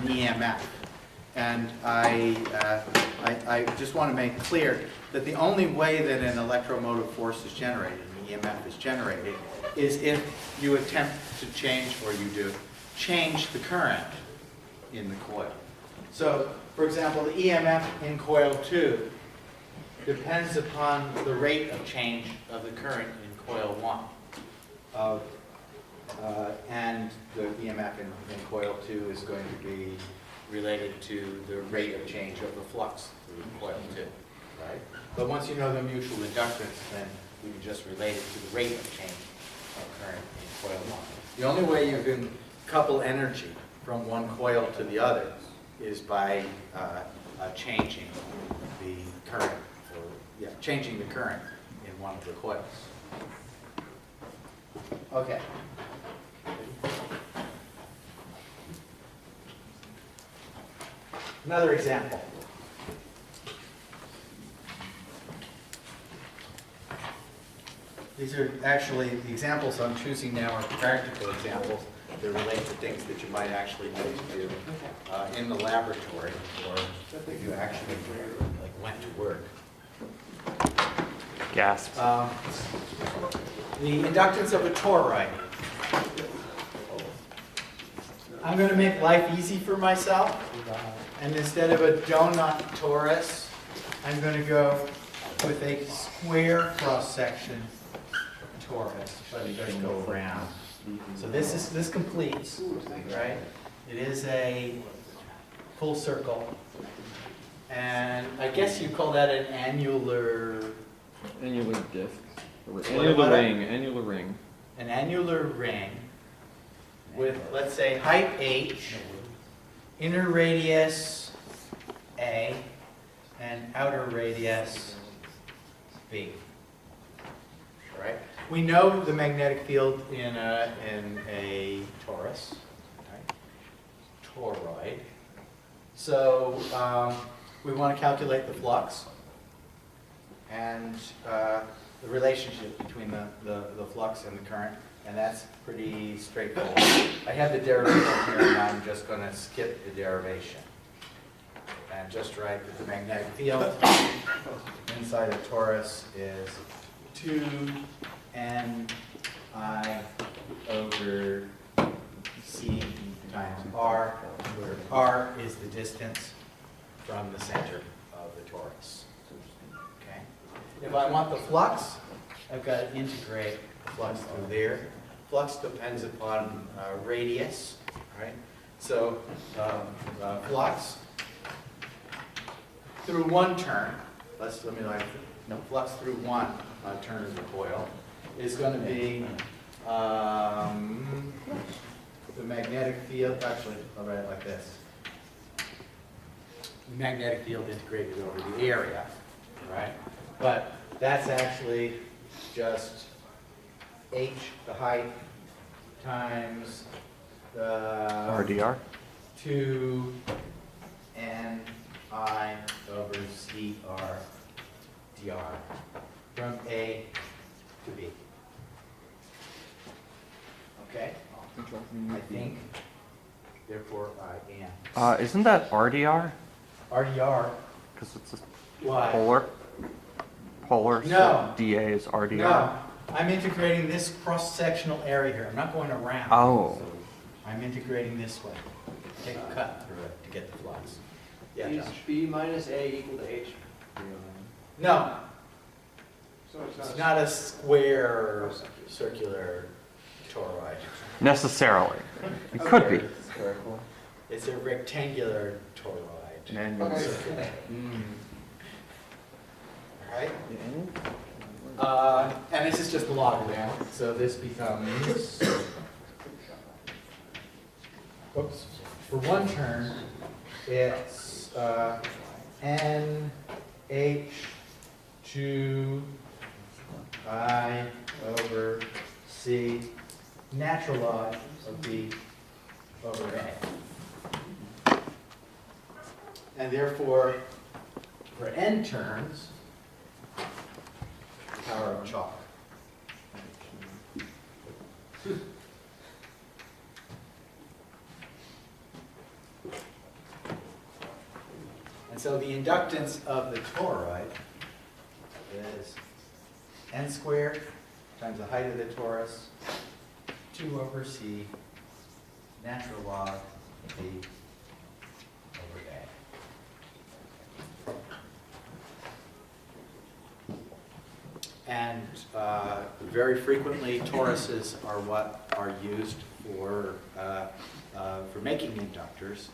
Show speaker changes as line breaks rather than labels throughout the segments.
an EMF. And I just want to make clear that the only way that an electromotive force is generated, an EMF is generated, is if you attempt to change, or you do, change the current in the coil. So, for example, the EMF in coil 2 depends upon the rate of change of the current in coil 1. And the EMF in coil 2 is going to be related to the rate of change of the flux through coil 2, right? But once you know the mutual inductance, then you can just relate it to the rate of change of current in coil 1. The only way you can couple energy from one coil to the other is by changing the current, changing the current in one of the coils. Okay. Another example. These are actually, the examples I'm choosing now are practical examples that relate to things that you might actually need to do in the laboratory, or if you actually went to work.
Gasp.
The inductance of a toroid. I'm going to make life easy for myself, and instead of a donut torus, I'm going to go with a square cross-section torus. Let me just go around. So this completes, right? It is a full circle, and I guess you call that an annular.
Annular disc. Annular ring.
An annular ring with, let's say, height h, inner radius a, and outer radius b. All right. We know the magnetic field in a torus, right? Toroid. So we want to calculate the flux and the relationship between the flux and the current, and that's pretty straightforward. I have the derivation here, and I'm just going to skip the derivation and just write that the magnetic field inside a torus is 2 ni over c times r, where r is the distance from the center of the torus. Okay. If I want the flux, I've got to integrate the flux through there. Flux depends upon radius, right? So flux through one turn, flux through one turn of the coil is going to be the magnetic field. Actually, I'll write it like this: the magnetic field integrated over the area, right? But that's actually just h, the height, times the
RDR.
2 ni over cr dr from A to B. Okay? I think, therefore I am.
Isn't that RDR?
RDR.
Because it's a
Why?
polar.
No.
So DA is RDR.
No, I'm integrating this cross-sectional area here. I'm not going around.
Oh.
I'm integrating this way. Take a cut through it to get the flux. Yeah,
Is
Josh.
B minus A equal to H?
No,
So
it's not a square circular toroid.
Necessarily. It could be.
Spherical.
It's a rectangular toroid.
Manual.
Okay.
All right? And this is just a logarithm, so this becomes, oops, for one turn, it's n h 2 I over c natural log of b over a. And therefore, for n turns, power of chalk. so the inductance of the toroid is n squared times the height of the torus, 2 over c, natural log v over a. And very frequently, toruses are what are used for making inductors,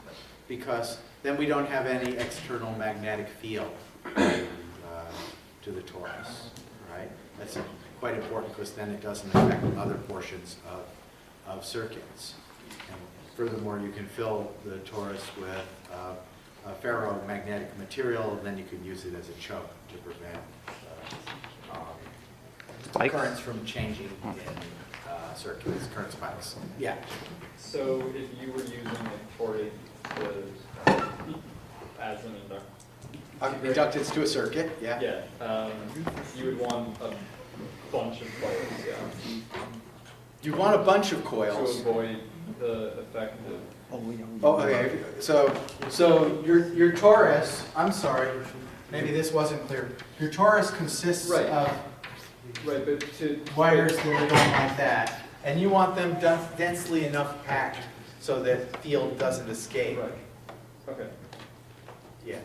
because then we don't have any external magnetic field to the torus, right? That's quite important, because then it doesn't affect other portions of circuits. And furthermore, you can fill the torus with a ferromagnetic material, and then you can use it as a choke to prevent
Spikes?
currents from changing in circuits, current spikes. Yeah.
So if you were using a toric as an inductor,
Inductance to a circuit, yeah.
yeah, you would want a bunch of coils, yeah,
You want a bunch of
to
coils.
avoid the effect of.
Oh, okay, so your torus, I'm sorry, maybe this wasn't clear. Your torus consists
Right.
of
Right, but to.
wires that are going like that, and you want them densely enough packed so that field doesn't escape.
Right, okay.
Yeah.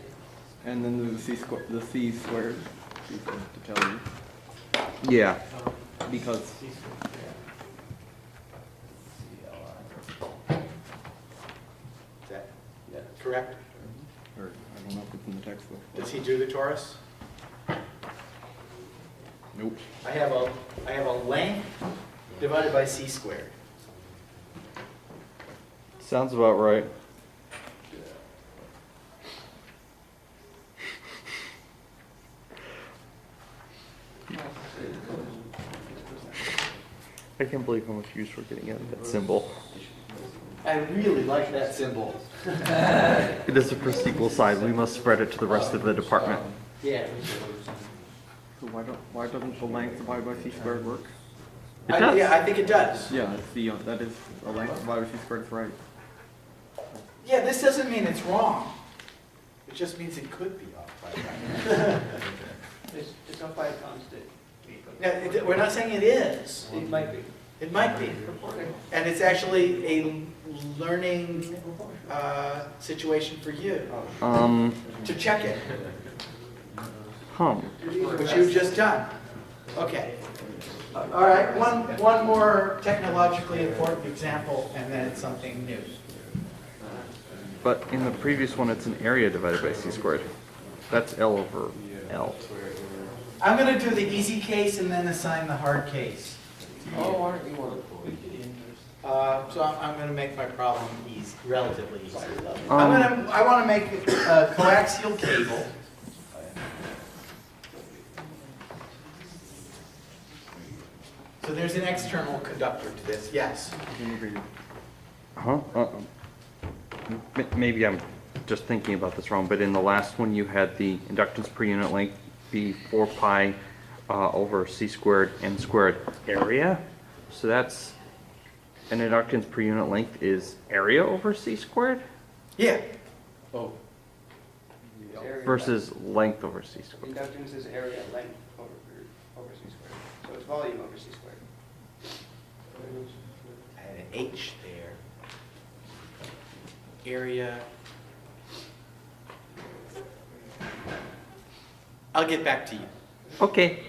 And then the C squared, to tell you,
Yeah.
because
Is that correct?
or I don't know if it's in the textbook.
Does he do the torus?
Nope.
I have a length divided by c squared.
Sounds about right. I can't believe how much use we're getting out of that symbol.
I really like that symbol.
It is a first equal sign. We must spread it to the rest of the department.
Yeah.
So why doesn't the length divided by C squared work?
It does.
Yeah, I think it does.
Yeah, it's the that is a length divided by C squared is right.
Yeah, this doesn't mean it's wrong. It just means it could be off by that.
It's off by a constant.
Yeah, we're not saying it is.
It might be.
It might be. And it's actually a learning situation for you to check it, which you've just done. Okay. All right, one more technologically important example, and then it's something new.
But in the previous one, it's an area divided by c squared. That's L over L.
I'm going to do the easy case and then assign the hard case.
Oh, aren't you one?
So I'm going to make my problem easy, relatively easy.
Um,
I want to make a coaxial cable. So there's an external conductor to this, yes.
Huh? Maybe I'm just thinking about this wrong, but in the last one you had the inductance per unit length be 4 pi over c squared n squared area. So that's an inductance per unit length is area over c squared
Yeah.
Oh.
versus length over c squared.
Inductance is area length over c squared. So it's volume over c squared.
I had an H there. Area. I'll get back to you,
Okay.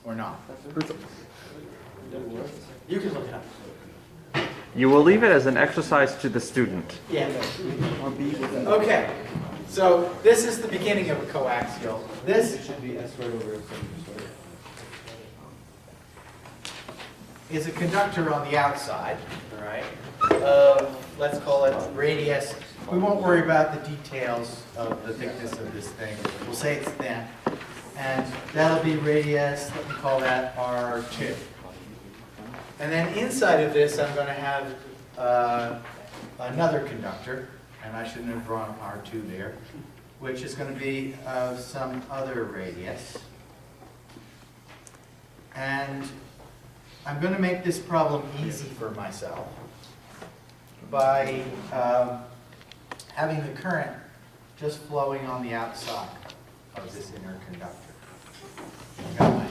or not. You can look it up.
You will leave it as an exercise to the student.
Yeah. Okay, so this is the beginning of a coaxial. This
Should be S squared over S squared.
is a conductor on the outside, all right? Let's call it radius. We won't worry about the details of the thickness of this thing. We'll say it's thin. And that'll be radius, let me call that R2. And then inside of this, I'm going to have another conductor, and I shouldn't have drawn R2 there, which is going to be some other radius. And I'm going to make this problem easy for myself by having the current just flowing on the outside of this inner conductor. That way.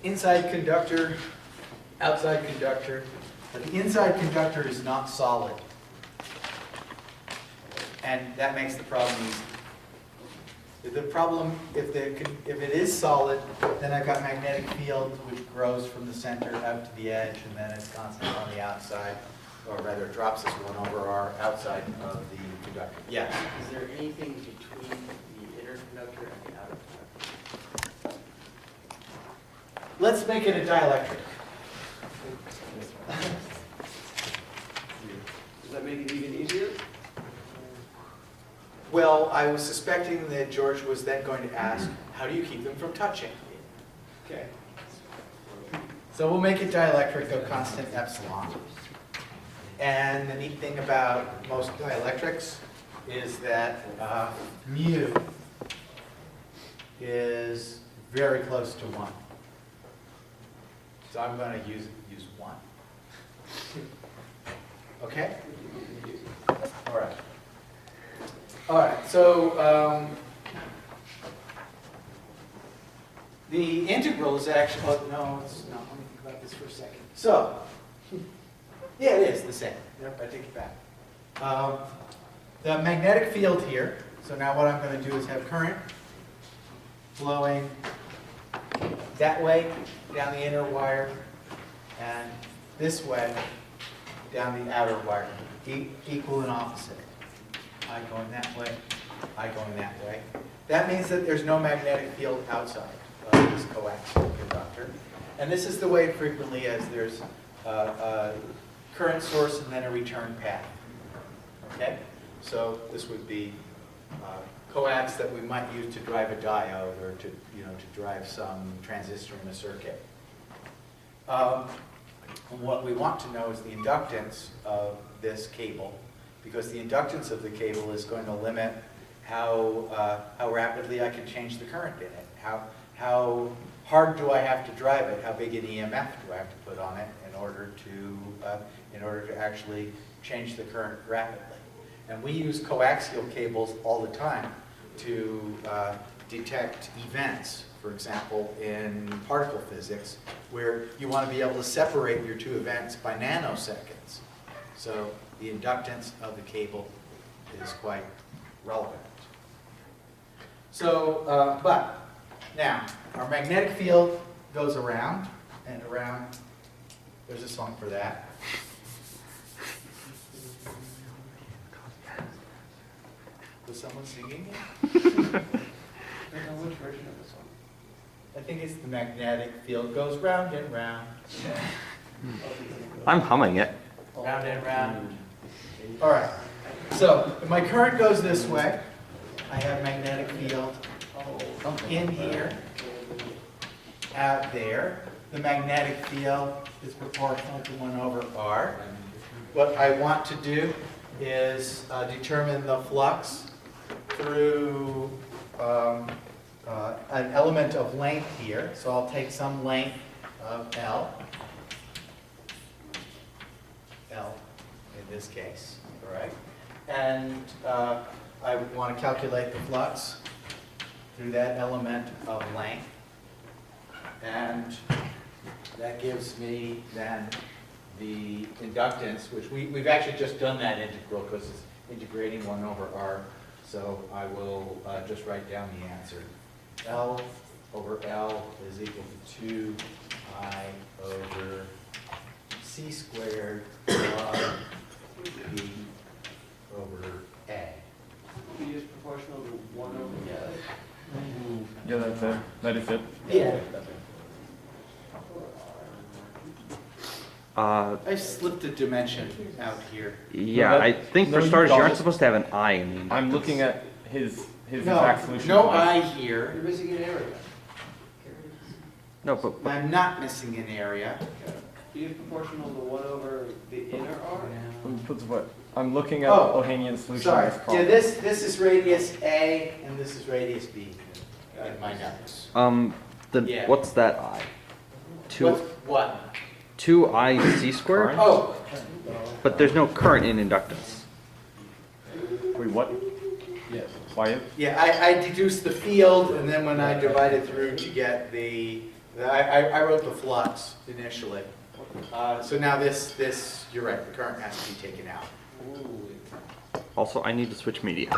Inside conductor, outside conductor. But the inside conductor is not solid. And that makes the problem easy. If it is solid, then I've got magnetic field which grows from the center out to the edge, and then it's constant on the outside, or rather it drops as 1 over r outside of the conductor. Yes?
Is there anything between the inner conductor and the outer conductor?
Let's make it a dielectric.
Does that make it even easier?
Well, I was suspecting that George was then going to ask, how do you keep them from touching?
Okay.
So we'll make it dielectric of constant epsilon. And the neat thing about most dielectrics is that mu is very close to 1. So I'm going to use 1. Okay? All right. All right, so the integral is actually, oh, no, it's not. Let me think about this for a second. So, yeah, it is the same. Yep, I take it back. The magnetic field here, so now what I'm going to do is have current flowing that way down the inner wire and this way down the outer wire, equal and opposite. I going that way, I going that way. That means that there's no magnetic field outside of this coaxial conductor. And this is the way frequently as there's a current source and then a return path. Okay? So this would be coax that we might use to drive a diode or to drive some transistor in a circuit. What we want to know is the inductance of this cable, because the inductance of the cable is going to limit how rapidly I can change the current in it. How hard do I have to drive it? How big an EMF do I have to put on it in order to actually change the current rapidly? And we use coaxial cables all the time to detect events. For example, in particle physics, where you want to be able to separate your two events by nanoseconds. So the inductance of the cable is quite relevant. So, but now, our magnetic field goes around and around. There's a song for that. Was someone singing it?
I don't know which version of the song.
I think it's the magnetic field goes round and round.
I'm humming it.
Round and round. All right. So if my current goes this way, I have magnetic field in here, out there. The magnetic field is proportional to 1 over r. What I want to do is determine the flux through an element of length here. So I'll take some length of L in this case, all right? And I would want to calculate the flux through that element of length. And that gives me then the inductance, which we've actually just done that integral because it's integrating 1 over r. So I will just write down the answer. L over L is equal to 2 I over c squared r b over a.
B is proportional to 1 over
Yeah, that's it. That is it.
Yeah.
Uh,
I slipped a dimension out here.
yeah,
No, that-
I think
no,
for
you
starters, you
got
aren't
it.
supposed to have an I in the inductance.
I'm looking at his
No,
exact solution.
no
was-
I
You're
here.
missing an area.
No, but
I'm not missing an area.
B is proportional to 1 over the inner r.
What's what? I'm looking at
Oh,
Ohanian's solution
Sorry.
of this
Yeah,
problem.
this is radius A and this is radius B in my notes.
the
Yeah.
what's that I?
What's what?
2IC squared,
Oh,
but there's no current in inductance.
Wait, what?
Yes.
Why?
yeah, I deduced the field, and then when I divided through to get I wrote the flux initially. So now this, you're right, the current has to be taken out.
Also, I need to switch media.